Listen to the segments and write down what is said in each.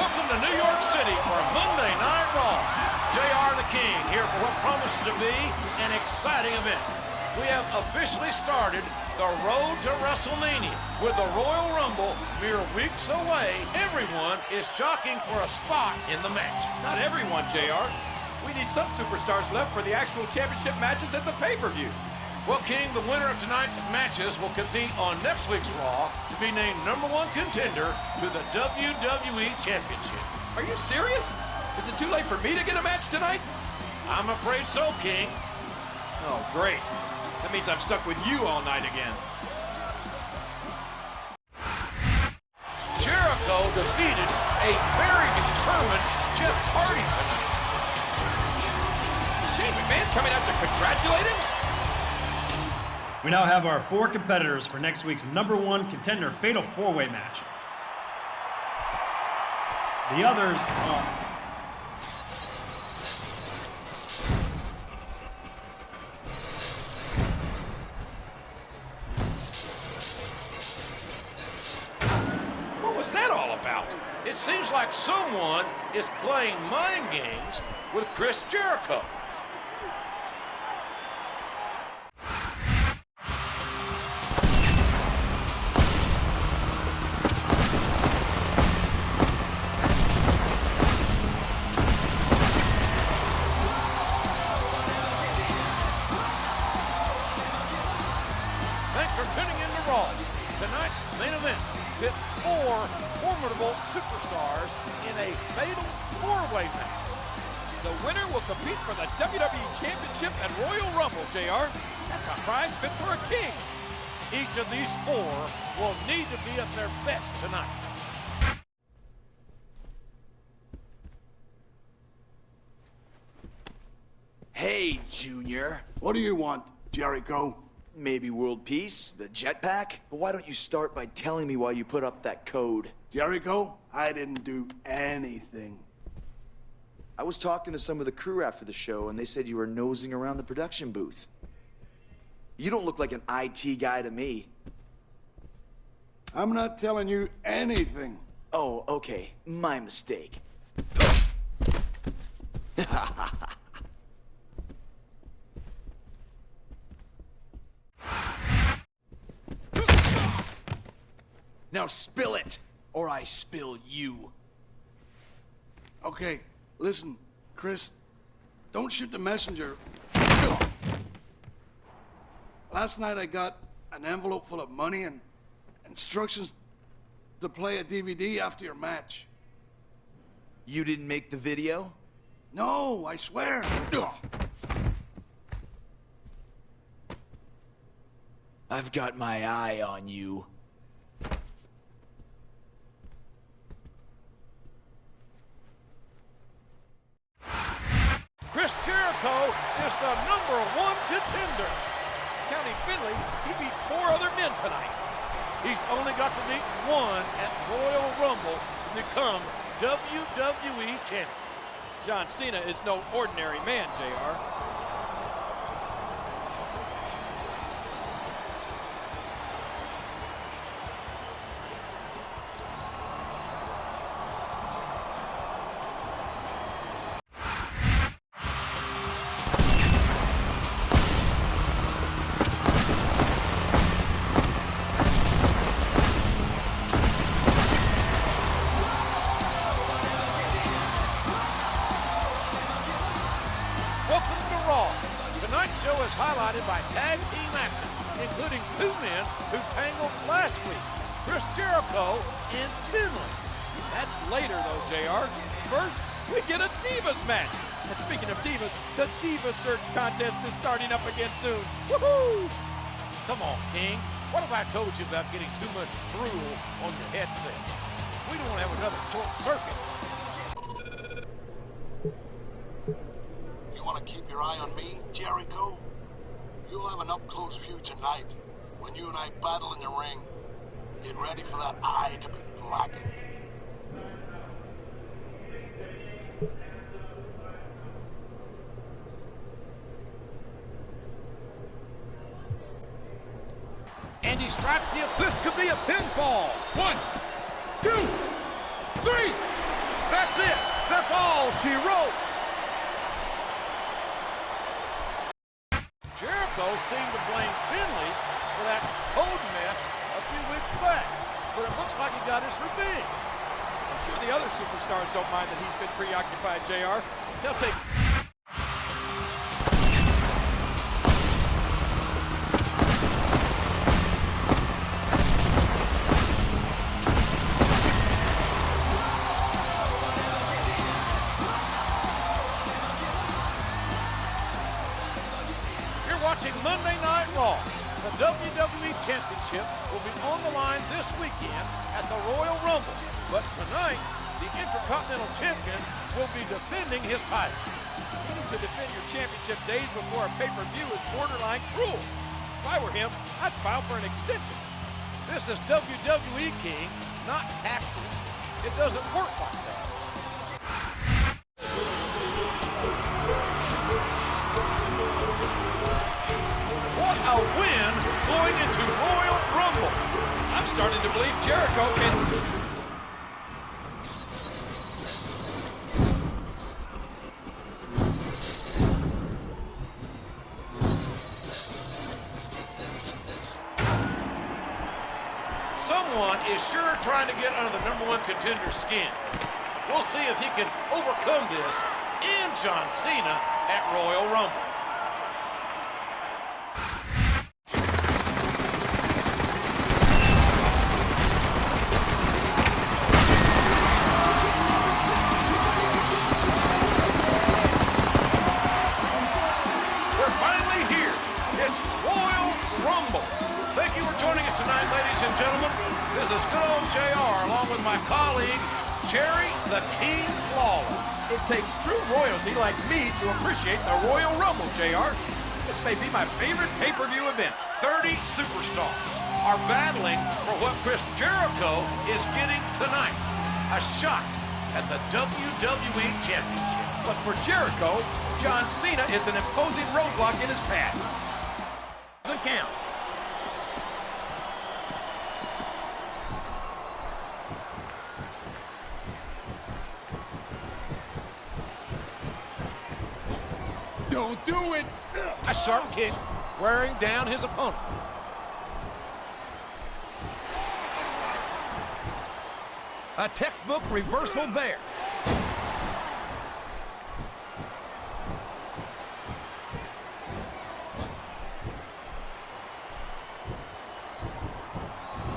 Welcome to New York City for Monday Night Raw. JR the King here for what promises to be an exciting event. We have officially started the road to Wrestlemania. With the Royal Rumble mere weeks away, everyone is jockeying for a spot in the match. Not everyone, JR. We need some superstars left for the actual championship matches at the pay-per-view. Well, King, the winner of tonight's matches will compete on next week's Raw to be named #1 contender to the WWE Championship. Are you serious? Is it too late for me to get a match tonight? I'm afraid so, King. Oh, great. That means I'm stuck with you all night again. Jericho defeated a very determined Jeff Hardy tonight. Shane McMahon coming out to congratulate him? We now have our 4 competitors for next week's #1 contender fatal 4-way match. The others are... What was that all about? It seems like someone is playing mind games with Chris Jericho. Thanks for tuning in to Raw. Tonight's main event pit 4 formidable superstars in a fatal 4-way match. The winner will compete for the WWE Championship and Royal Rumble, JR. That's a prize fit for a king. Each of these 4 will need to be at their best tonight. Hey, Junior. What do you want, Jericho? Maybe world peace, the jetpack? But why don't you start by telling me why you put up that code? Jericho, I didn't do anything. I was talking to some of the crew after the show, and they said you were nosing around the production booth. You don't look like an IT guy to me. I'm not telling you anything. Oh, okay. My mistake. Now spill it, or I spill you. Okay, listen, Chris, don't shoot the messenger. Last night I got an envelope full of money and instructions to play a DVD after your match. You didn't make the video? No, I swear. I've got my eye on you. Chris Jericho is the #1 contender. Counting Finley, he beat 4 other men tonight. He's only got to beat 1 at Royal Rumble to become WWE Champion. John Cena is no ordinary man, JR. Welcome to Raw. Tonight's show is highlighted by tag team action, including 2 men who tangled last week, Chris Jericho and Finley. That's later, though, JR. First, we get a Divas match. And speaking of Divas, the Diva Search contest is starting up again soon. Woohoo! Come on, King. What have I told you about getting too much drool on your headset? We don't want to have another short circuit. You want to keep your eye on me, Jericho? You'll have an up-close view tonight when you and I battle in the ring. Get ready for that eye to be blackened. And he strikes the... This could be a pinfall. 1, 2, 3. Will she roll? Jericho seemed to blame Finley for that code mess a few weeks back, but it looks like he got his revenge. I'm sure the other superstars don't mind that he's been preoccupied, JR. They'll take... Watching Monday Night Raw. The WWE Championship will be on the line this weekend at the Royal Rumble. But tonight, the Intercontinental Champion will be defending his title. Needing to defend your championship days before a pay-per-view is borderline cruel. If I were him, I'd file for an extension. This is WWE, King, not taxes. It doesn't work like that. A win going into Royal Rumble. I'm starting to believe Jericho can... Someone is sure trying to get under the #1 contender's skin. We'll see if he can overcome this and John Cena at Royal Rumble. Gentlemen, this is good old JR along with my colleague, Jerry the King Lawler. It takes true royalty like me to appreciate the Royal Rumble, JR. This may be my favorite pay-per-view event. 30 superstars are battling for what Chris Jericho is getting tonight. A shot at the WWE Championship. But for Jericho, John Cena is an imposing roadblock in his path. The count. Don't do it! A sharp kick wearing down his opponent. A textbook reversal there.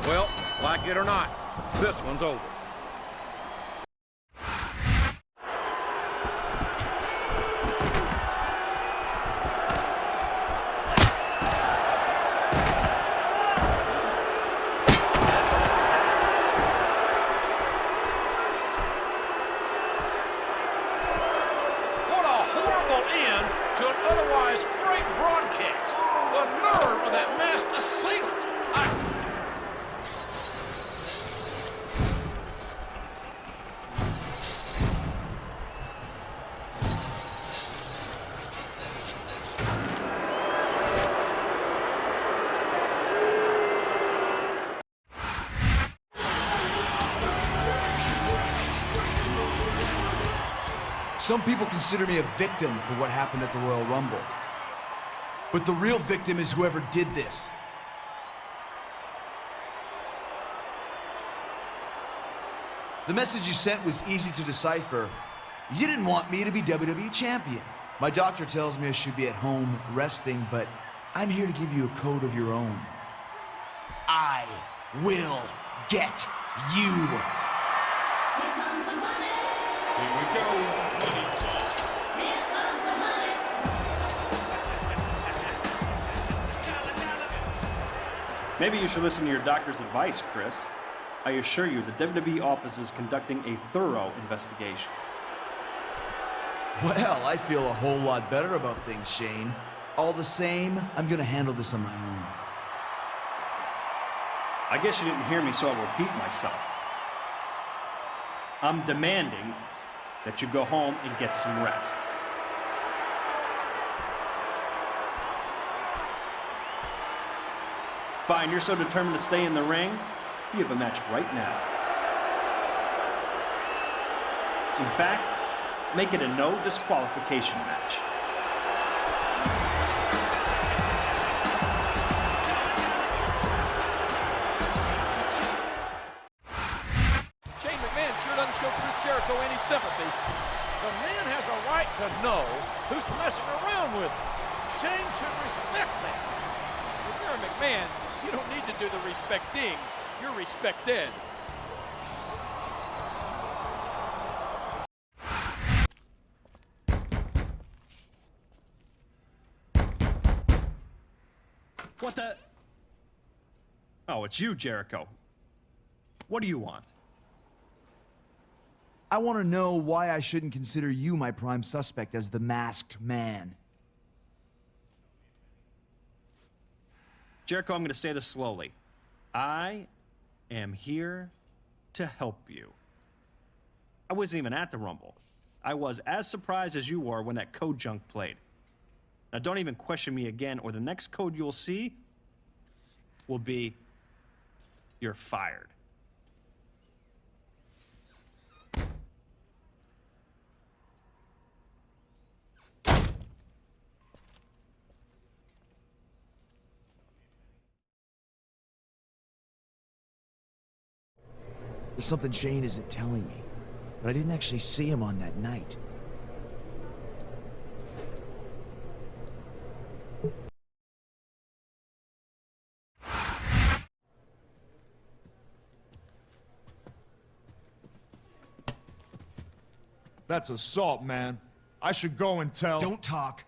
Well, like it or not, this one's over. To an otherwise great broadcast. The nerve of that masked assailant. Some people consider me a victim for what happened at the Royal Rumble. But the real victim is whoever did this. The message you sent was easy to decipher. You didn't want me to be WWE champion. My doctor tells me I should be at home resting, but I'm here to give you a code of your own. I will get you. Here comes the money. Here we go. Maybe you should listen to your doctor's advice, Chris. I assure you, the WWE office is conducting a thorough investigation. Well, I feel a whole lot better about things, Shane. All the same, I'm gonna handle this on my own. I guess you didn't hear me, so I'll repeat myself. I'm demanding that you go home and get some rest. Fine, you're so determined to stay in the ring, you have a match right now. In fact, Make it a no disqualification match. Shane McMahon sure doesn't show Chris Jericho any sympathy. The man has a right to know who's messing around with him. Shane should respect that. If you're a McMahon, you don't need to do the respecting. You're respected. What the? Oh, it's you, Jericho. What do you want? I want to know why I shouldn't consider you my prime suspect as the masked man. Jericho, I'm going to say this slowly. I am here to help you. I wasn't even at the Rumble. I was as surprised as you were when that code junk played. Now, don't even question me again, or the next code you'll see will be, you're fired. There's something Shane isn't telling me, but I didn't actually see him on that night. That's assault, man. I should go and tell... Don't talk.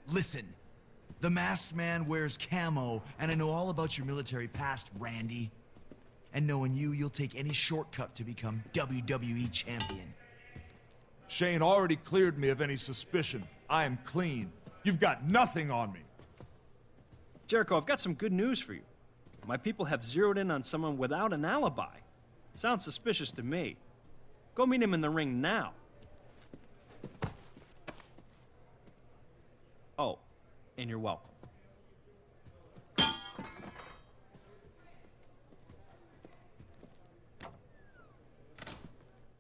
Listen. The masked man wears camo, and I know all about your military past, Randy. And knowing you, you'll take any shortcut to become WWE champion. Shane already cleared me of any suspicion. I am clean. You've got nothing on me. Jericho, I've got some good news for you. My people have zeroed in on someone without an alibi. Sounds suspicious to me. Go meet him in the ring now. Oh, and you're welcome.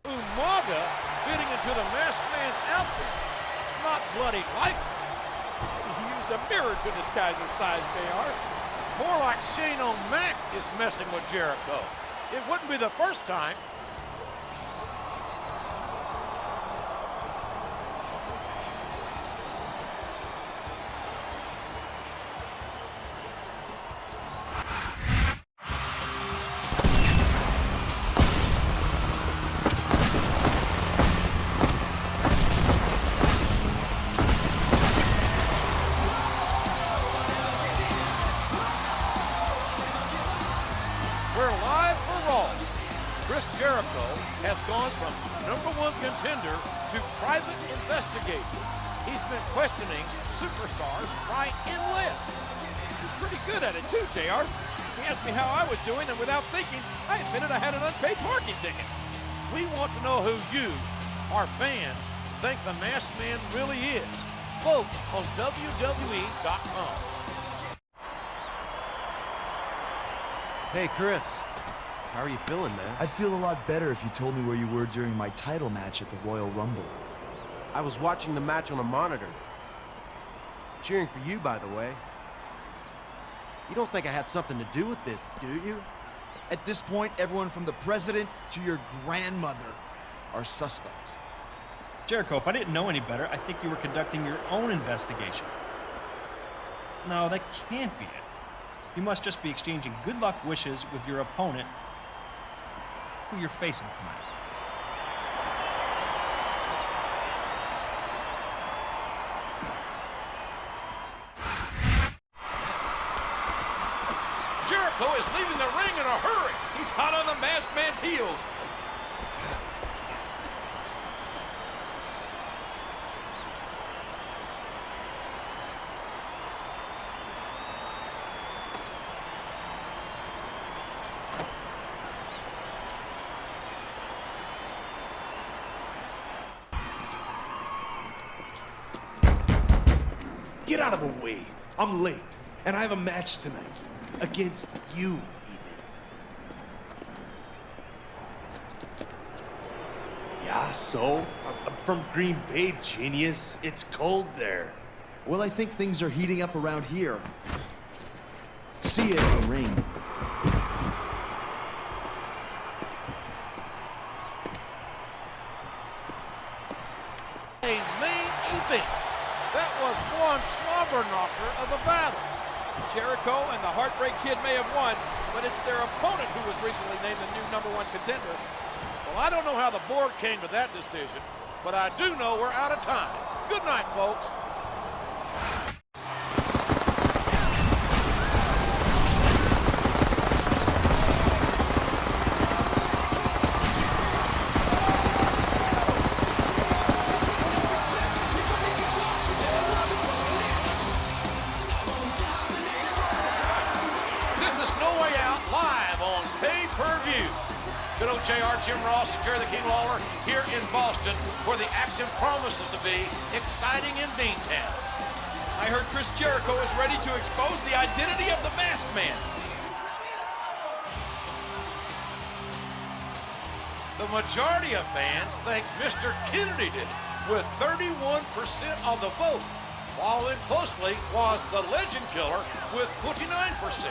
Umaga fitting into the masked man's outfit. Not bloody likely. He used a mirror to disguise his size, JR. More like Shane O'Mac is messing with Jericho. It wouldn't be the first time. We're live for Raw. Chris Jericho has gone from #1 contender to private investigator. He's been questioning superstars right and left. He's pretty good at it too, JR. He asked me how I was doing, and without thinking, I admitted I had an unpaid parking ticket. We want to know who you, our fans, think the masked man really is. Vote on WWE.com. Hey, Chris. How are you feeling, man? I'd feel a lot better if you told me where you were during my title match at the Royal Rumble. I was watching the match on a monitor. Cheering for you, by the way. You don't think I had something to do with this, do you? At this point, everyone from the president to your grandmother are suspects. Jericho, if I didn't know any better, I think you were conducting your own investigation. No, that can't be it. You must just be exchanging good luck wishes with your opponent, who you're facing tonight. Jericho is leaving the ring in a hurry. He's hot on the masked man's heels. Get out of the way. I'm late, and I have a match tonight. Against you, even. Yeah? So? I'm from Green Bay, genius. It's cold there. Well, I think things are heating up around here. See you in the ring. A main event. That was one slobber knocker of a battle. Jericho and the Heartbreak Kid may have won, but it's their opponent who was recently named the new #1 contender. Well, I don't know how the board came to that decision, but I do know we're out of time. Good night, folks. This is No Way Out live on pay-per-view. Good old JR, Jim Ross, and Jerry the King Lawler here in Boston, where the action promises to be exciting in Beantown. I heard Chris Jericho is ready to expose the identity of the Masked Man. The majority of fans think Mr. Kennedy did it, with 31% of the vote. Following closely was the Legend Killer with 29%.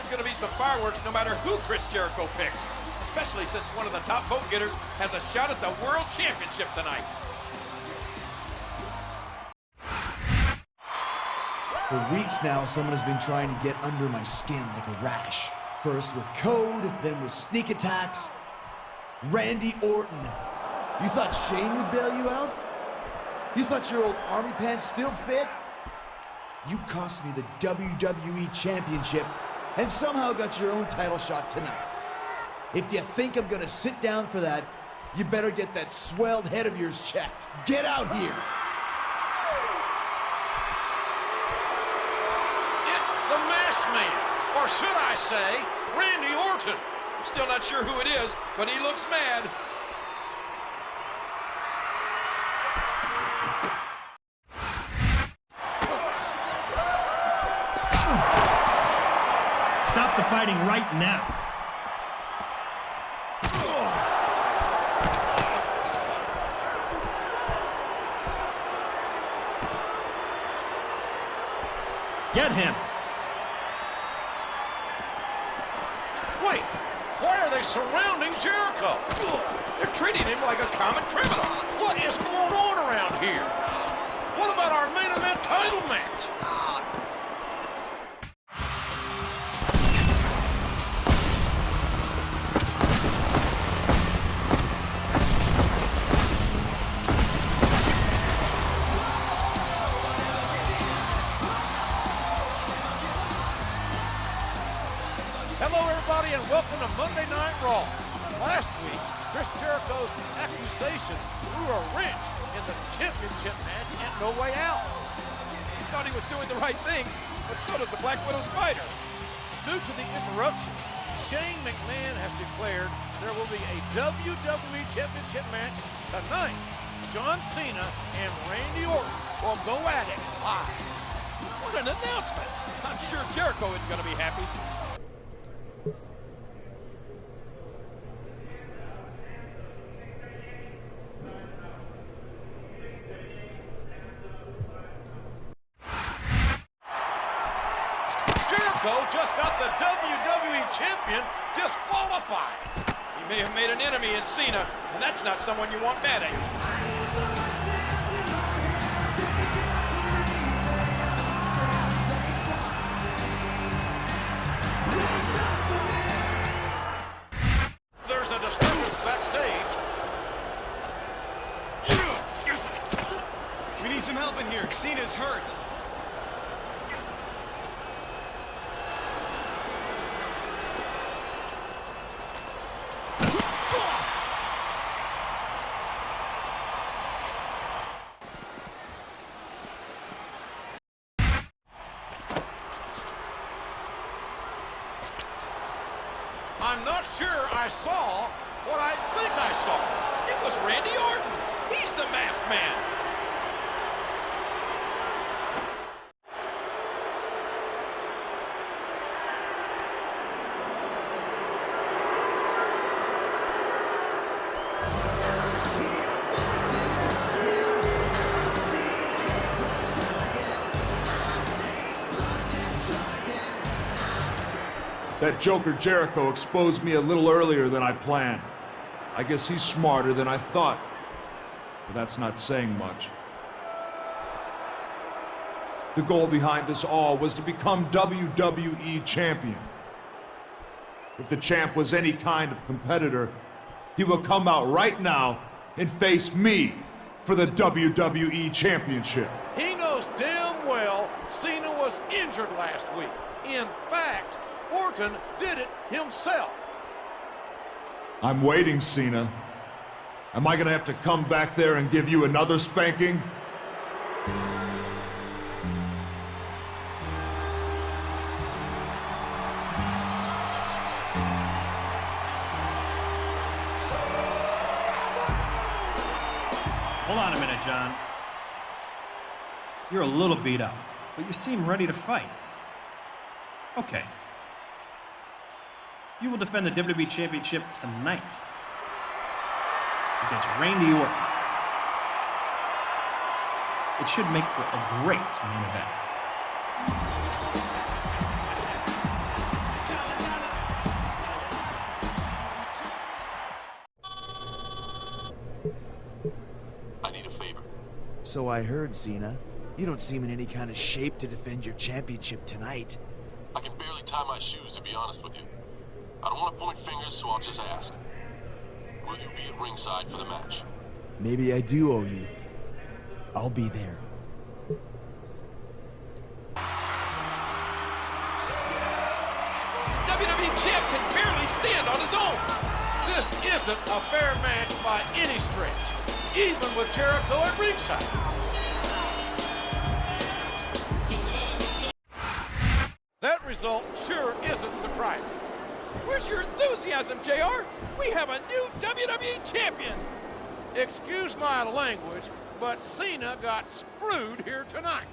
There's going to be some fireworks no matter who Chris Jericho picks, especially since one of the top vote getters has a shot at the World Championship tonight. For weeks now, someone has been trying to get under my skin like a rash. First with code, then with sneak attacks. Randy Orton. You thought Shane would bail you out? You thought your old army pants still fit? You cost me the WWE Championship and somehow got your own title shot tonight. If you think I'm gonna sit down for that, you better get that swelled head of yours checked. Get out here! It's the Masked Man, or should I say, Randy Orton. I'm still not sure who it is, but he looks mad. Stop the fighting right now. Get him. Wait, why are they surrounding Jericho? They're treating him like a common criminal. What is going on around here? What about our main event title match? Hello, everybody, and welcome to Monday Night Raw. Last week, Chris Jericho's accusation threw a wrench in the championship match at No Way Out. He thought he was doing the right thing, but so does the Black Widow Spider. Due to the interruption, Shane McMahon has declared there will be a WWE Championship match tonight. John Cena and Randy Orton will go at it live. What an announcement! I'm sure Jericho isn't going to be happy. Jericho just got the WWE Champion disqualified. He may have made an enemy in Cena, and that's not someone you want mad at you. There's a disturbance backstage. We need some help in here. Cena's hurt. I'm not sure I saw what I think I saw. It was Randy Orton. He's the Masked Man. That Joker Jericho exposed me a little earlier than I planned. I guess he's smarter than I thought. But that's not saying much. The goal behind this all was to become WWE Champion. If the champ was any kind of competitor, he will come out right now and face me for the WWE Championship. He knows damn well Cena was injured last week. In fact, Orton did it himself. I'm waiting, Cena. Am I gonna have to come back there and give you another spanking? Hold on a minute, John. You're a little beat up, but you seem ready to fight. Okay. You will defend the WWE Championship tonight against Randy Orton. It should make for a great main event. I need a favor. So I heard, Cena. You don't seem in any kind of shape to defend your championship tonight. I can barely tie my shoes, to be honest with you. I don't want to point fingers, so I'll just ask. Will you be at ringside for the match? Maybe I do owe you. I'll be there. WWE Champ can barely stand on his own. This isn't a fair match by any stretch, even with Jericho at ringside. That result sure isn't surprising. Where's your enthusiasm, JR? We have a new WWE Champion. Excuse my language, but Cena got screwed here tonight.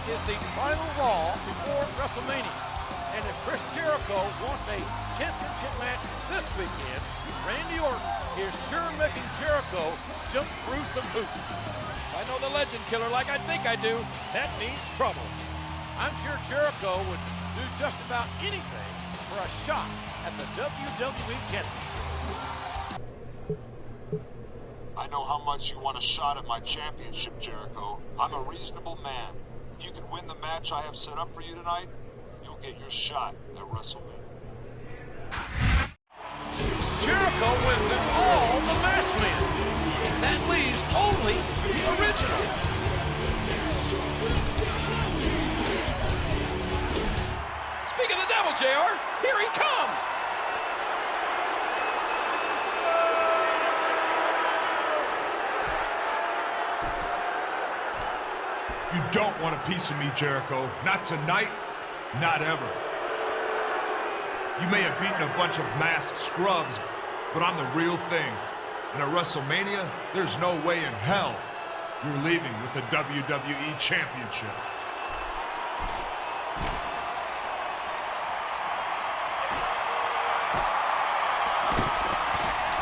Is the final Raw before Wrestlemania. And if Chris Jericho wants a championship match this weekend, Randy Orton is sure making Jericho jump through some hoops. If I know the legend killer like I think I do, that means trouble. I'm sure Jericho would do just about anything for a shot at the WWE Championship. I know how much you want a shot at my championship, Jericho. I'm a reasonable man. If you can win the match I have set up for you tonight, you'll get your shot at WrestleMania. Jericho wins them all the masked men. That leaves only the original. Speak of the devil, JR, here he comes. You don't want a piece of me, Jericho. Not tonight, not ever. You may have beaten a bunch of masked scrubs, but I'm the real thing. And at WrestleMania, there's no way in hell you're leaving with the WWE Championship.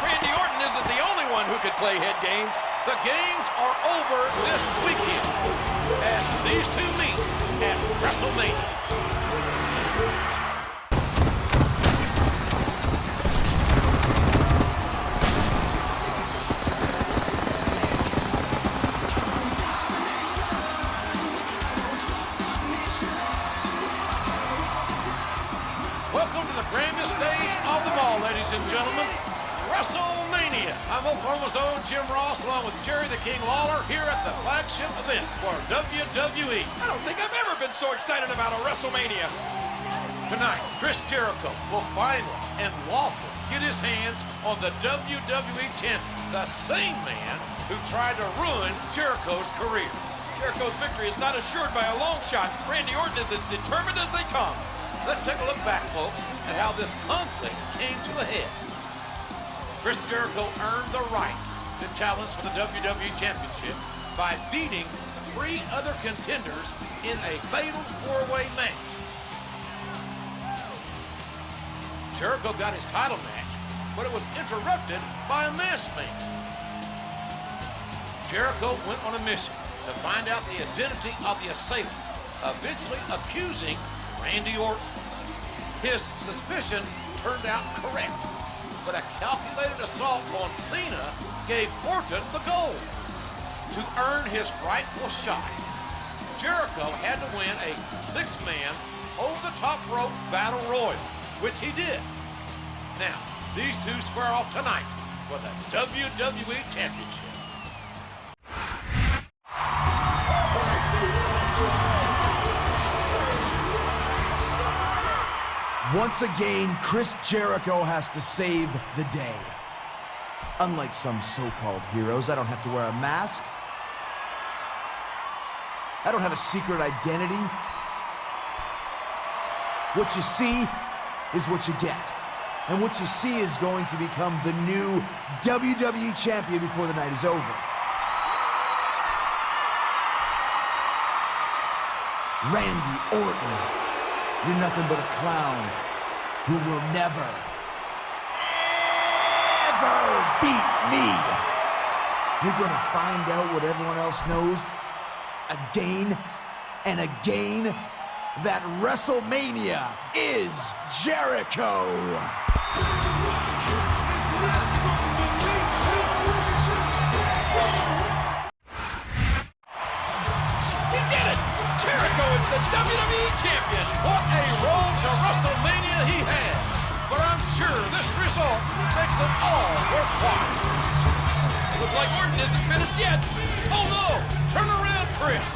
Randy Orton isn't the only one who could play head games. The games are over this weekend as these two meet at WrestleMania. Welcome to the grandest stage of them all, ladies and gentlemen. WrestleMania. I'm Oklahoma's own Jim Ross, along with Jerry the King Lawler, here at the flagship event for WWE. I don't think I've ever been so excited about a WrestleMania. Tonight, Chris Jericho will finally and lawfully get his hands on the WWE Champion, the same man who tried to ruin Jericho's career. Jericho's victory is not assured by a long shot. Randy Orton is as determined as they come. Let's take a look back, folks, at how this conflict came to a head. Chris Jericho earned the right to challenge for the WWE Championship by beating 3 other contenders in a fatal 4-way match. Jericho got his title match, but it was interrupted by a masked man. Jericho went on a mission to find out the identity of the assailant, eventually accusing Randy Orton. His suspicions turned out correct, but a calculated assault on Cena gave Orton the gold. To earn his rightful shot, Jericho had to win a 6-man over-the-top rope battle royal, which he did. Now, these two square off tonight for the WWE Championship. Once again, Chris Jericho has to save the day. Unlike some so-called heroes, I don't have to wear a mask. I don't have a secret identity. What you see is what you get. And what you see is going to become the new WWE Champion before the night is over. Randy Orton, you're nothing but a clown who will never, ever beat me. You're gonna find out what everyone else knows again and again, that Wrestlemania is Jericho. He did it! Jericho is the WWE Champion! What a road to WrestleMania he had! But I'm sure this result makes it all worthwhile. Looks like Orton isn't finished yet. Oh no! Turn around, Chris!